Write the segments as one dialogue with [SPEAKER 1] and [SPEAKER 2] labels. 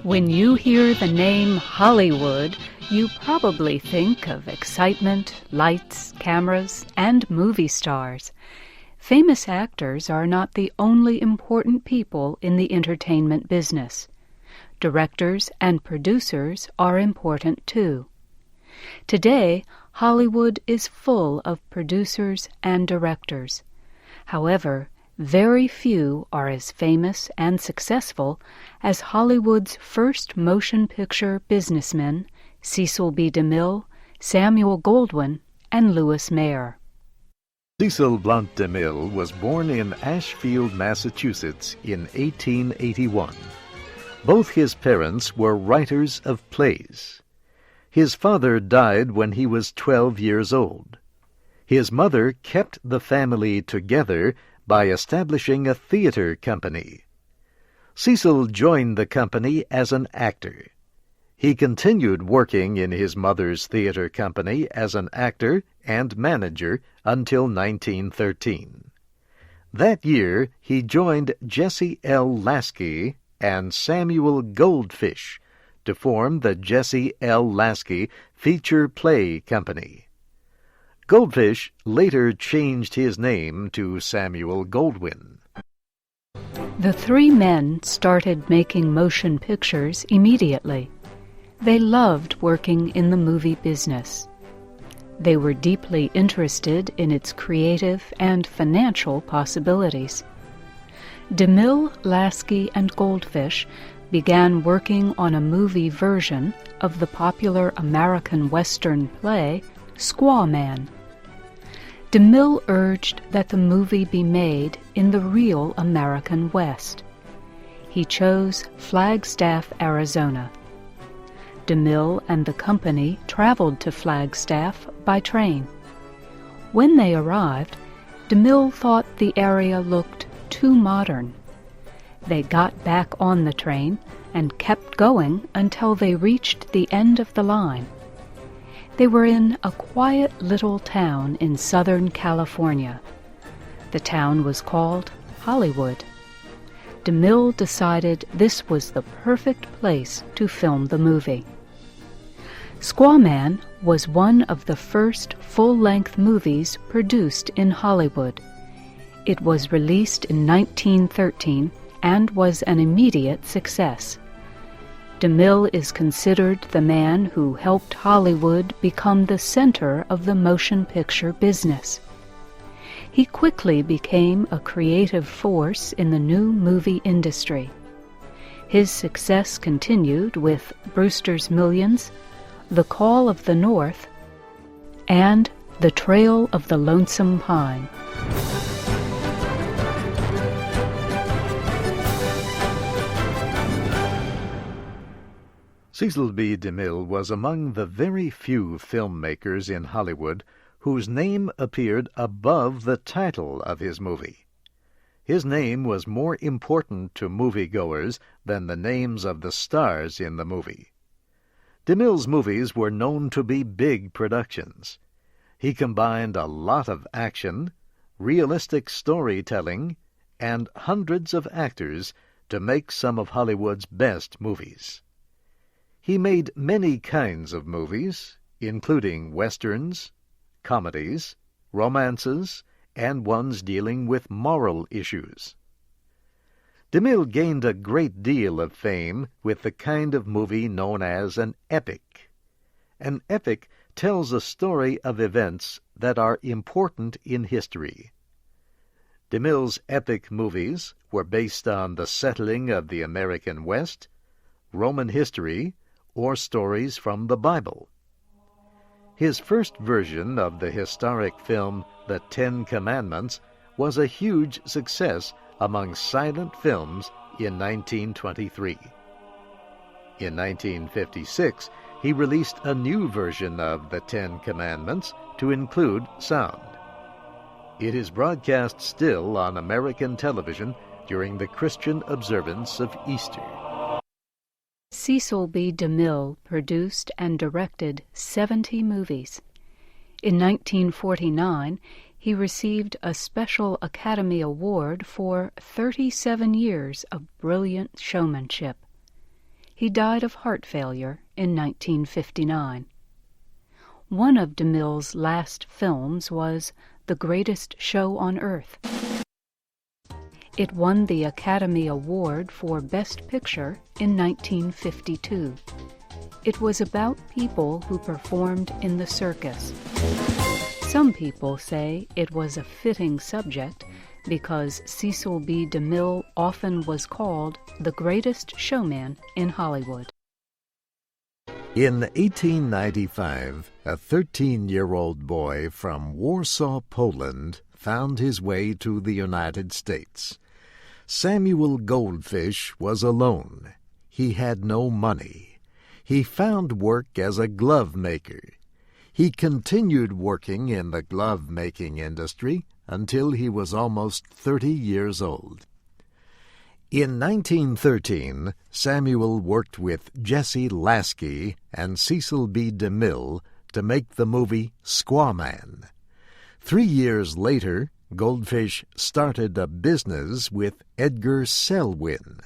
[SPEAKER 1] When you hear the name Hollywood, you probably think of excitement, lights, cameras, and movie stars. Famous actors are not the only important people in the entertainment business. Directors and producers are important too. Today, Hollywood is full of producers and directors. However, very few are as famous and successful as Hollywood's first motion picture businessmen, Cecil B. DeMille, Samuel Goldwyn, and Louis Mayer.
[SPEAKER 2] Cecil Blount DeMille was born in Ashfield, Massachusetts in 1881. Both his parents were writers of plays. His father died when he was 12 years old. His mother kept the family together by establishing a theater company. Cecil joined the company as an actor. He continued working in his mother's theater company as an actor and manager until 1913. That year, he joined Jesse L. Lasky and Samuel Goldfish to form the Jesse L. Lasky Feature Play Company. Goldfish later changed his name to Samuel Goldwyn.
[SPEAKER 1] The three men started making motion pictures immediately. They loved working in the movie business. They were deeply interested in its creative and financial possibilities. DeMille, Lasky, and Goldfish began working on a movie version of the popular American Western play Squaw Man. DeMille urged that the movie be made in the real American West. He chose Flagstaff, Arizona. DeMille and the company traveled to Flagstaff by train. When they arrived, DeMille thought the area looked too modern. They got back on the train and kept going until they reached the end of the line. They were in a quiet little town in Southern California. The town was called Hollywood. DeMille decided this was the perfect place to film the movie. Squaw Man was one of the first full-length movies produced in Hollywood. It was released in 1913 and was an immediate success. DeMille is considered the man who helped Hollywood become the center of the motion picture business. He quickly became a creative force in the new movie industry. His success continued with Brewster's Millions, The Call of the North, and The Trail of the Lonesome Pine.
[SPEAKER 2] Cecil B. DeMille was among the very few filmmakers in Hollywood whose name appeared above the title of his movie. His name was more important to moviegoers than the names of the stars in the movie. DeMille's movies were known to be big productions. He combined a lot of action, realistic storytelling, and hundreds of actors to make some of Hollywood's best movies. He made many kinds of movies, including westerns, comedies, romances, and ones dealing with moral issues. DeMille gained a great deal of fame with the kind of movie known as an epic. An epic tells a story of events that are important in history. DeMille's epic movies were based on the settling of the American West, Roman history, or stories from the Bible. His first version of the historic film The Ten Commandments was a huge success among silent films in 1923. In 1956, he released a new version of The Ten Commandments to include sound. It is broadcast still on American television during the Christian observance of Easter.
[SPEAKER 1] Cecil B. DeMille produced and directed 70 movies. In 1949, he received a Special Academy Award for 37 years of brilliant showmanship. He died of heart failure in 1959. One of DeMille's last films was The Greatest Show on Earth. It won the Academy Award for Best Picture in 1952. It was about people who performed in the circus. Some people say it was a fitting subject because Cecil B. DeMille often was called the greatest showman in Hollywood.
[SPEAKER 2] In 1895, a 13-year-old boy from Warsaw, Poland, found his way to the United States. Samuel Goldfish was alone. He had no money. He found work as a glove maker. He continued working in the glove-making industry until he was almost 30 years old. In 1913, Samuel worked with Jesse Lasky and Cecil B. DeMille to make the movie Squaw Man. 3 years later, Goldfish started a business with Edgar Selwyn.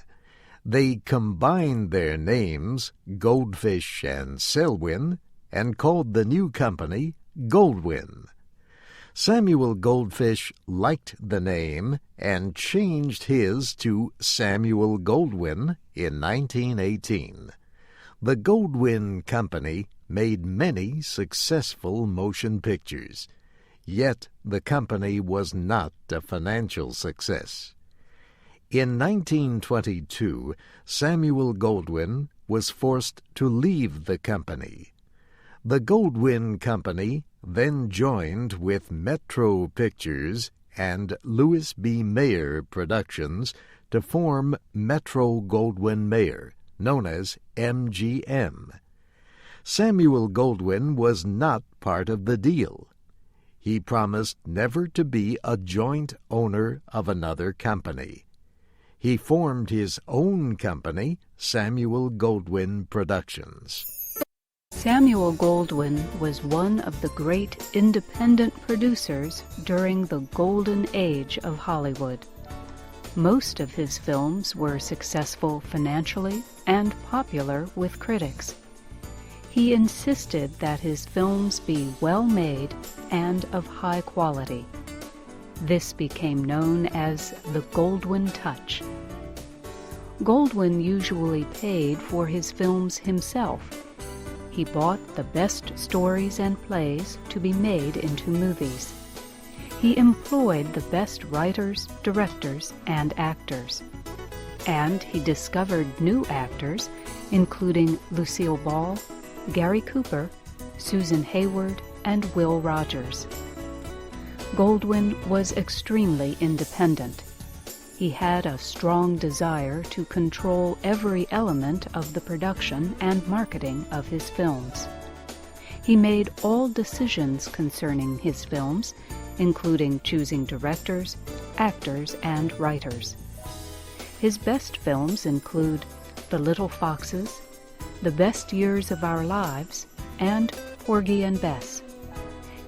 [SPEAKER 2] They combined their names, Goldfish and Selwyn, and called the new company Goldwyn. Samuel Goldfish liked the name and changed his to Samuel Goldwyn in 1918. The Goldwyn Company made many successful motion pictures. Yet the company was not a financial success. In 1922, Samuel Goldwyn was forced to leave the company. The Goldwyn Company then joined with Metro Pictures and Louis B. Mayer Productions to form Metro-Goldwyn-Mayer, known as MGM. Samuel Goldwyn was not part of the deal. He promised never to be a joint owner of another company. He formed his own company, Samuel Goldwyn Productions.
[SPEAKER 1] Samuel Goldwyn was one of the great independent producers during the golden age of Hollywood. Most of his films were successful financially and popular with critics. He insisted that his films be well-made and of high quality. This became known as the Goldwyn Touch. Goldwyn usually paid for his films himself. He bought the best stories and plays to be made into movies. He employed the best writers, directors, and actors. And he discovered new actors, including Lucille Ball, Gary Cooper, Susan Hayward, and Will Rogers. Goldwyn was extremely independent. He had a strong desire to control every element of the production and marketing of his films. He made all decisions concerning his films, including choosing directors, actors, and writers. His best films include The Little Foxes, The Best Years of Our Lives, and Porgy and Bess.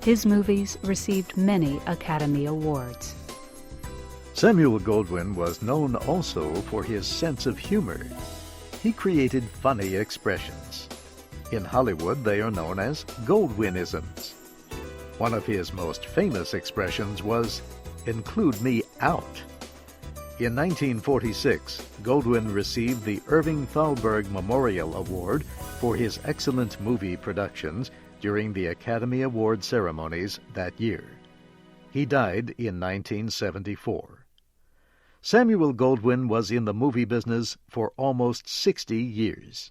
[SPEAKER 1] His movies received many Academy Awards.
[SPEAKER 2] Samuel Goldwyn was known also for his sense of humor. He created funny expressions. In Hollywood, they are known as Goldwynisms. One of his most famous expressions was, "Include me out." In 1946, Goldwyn received the Irving Thalberg Memorial Award for his excellent movie productions during the Academy Award ceremonies that year. He died in 1974. Samuel Goldwyn was in the movie business for almost 60 years.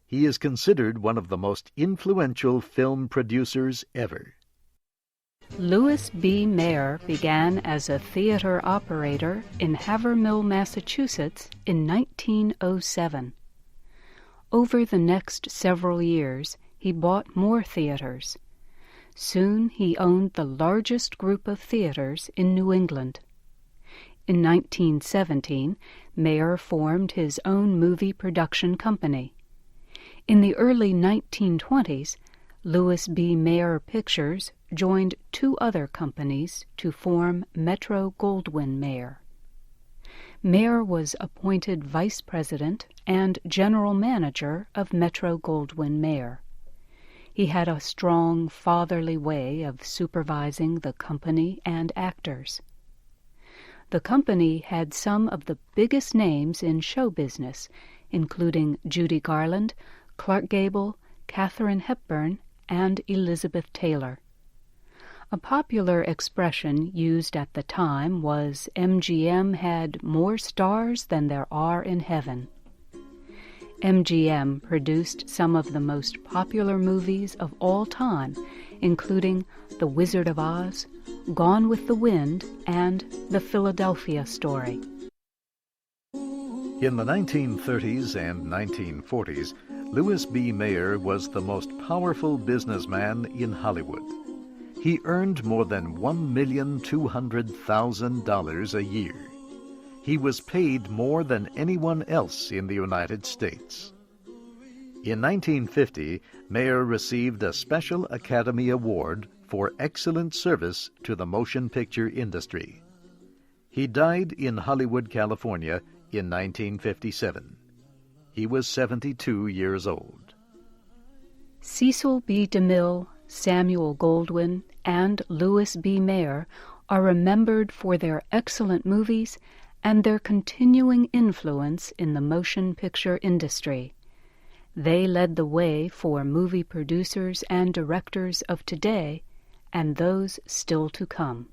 [SPEAKER 2] He is considered one of the most influential film producers ever.
[SPEAKER 1] Louis B. Mayer began as a theater operator in Havermill, Massachusetts in 1907. Over the next several years, he bought more theaters. Soon he owned the largest group of theaters in New England. In 1917, Mayer formed his own movie production company. In the early 1920s, Louis B. Mayer Pictures joined two other companies to form Metro-Goldwyn-Mayer. Mayer was appointed vice president and general manager of Metro-Goldwyn-Mayer. He had a strong fatherly way of supervising the company and actors. The company had some of the biggest names in show business, including Judy Garland, Clark Gable, Katharine Hepburn, and Elizabeth Taylor. A popular expression used at the time was MGM had more stars than there are in heaven. MGM produced some of the most popular movies of all time, including The Wizard of Oz, Gone with the Wind, and The Philadelphia Story.
[SPEAKER 2] In the 1930s and 1940s, Louis B. Mayer was the most powerful businessman in Hollywood. He earned more than $1,200,000 a year. He was paid more than anyone else in the United States. In 1950, Mayer received a Special Academy Award for excellent service to the motion picture industry. He died in Hollywood, California, in 1957. He was 72 years old.
[SPEAKER 1] Cecil B. DeMille, Samuel Goldwyn, and Louis B. Mayer are remembered for their excellent movies and their continuing influence in the motion picture industry. They led the way for movie producers and directors of today and those still to come.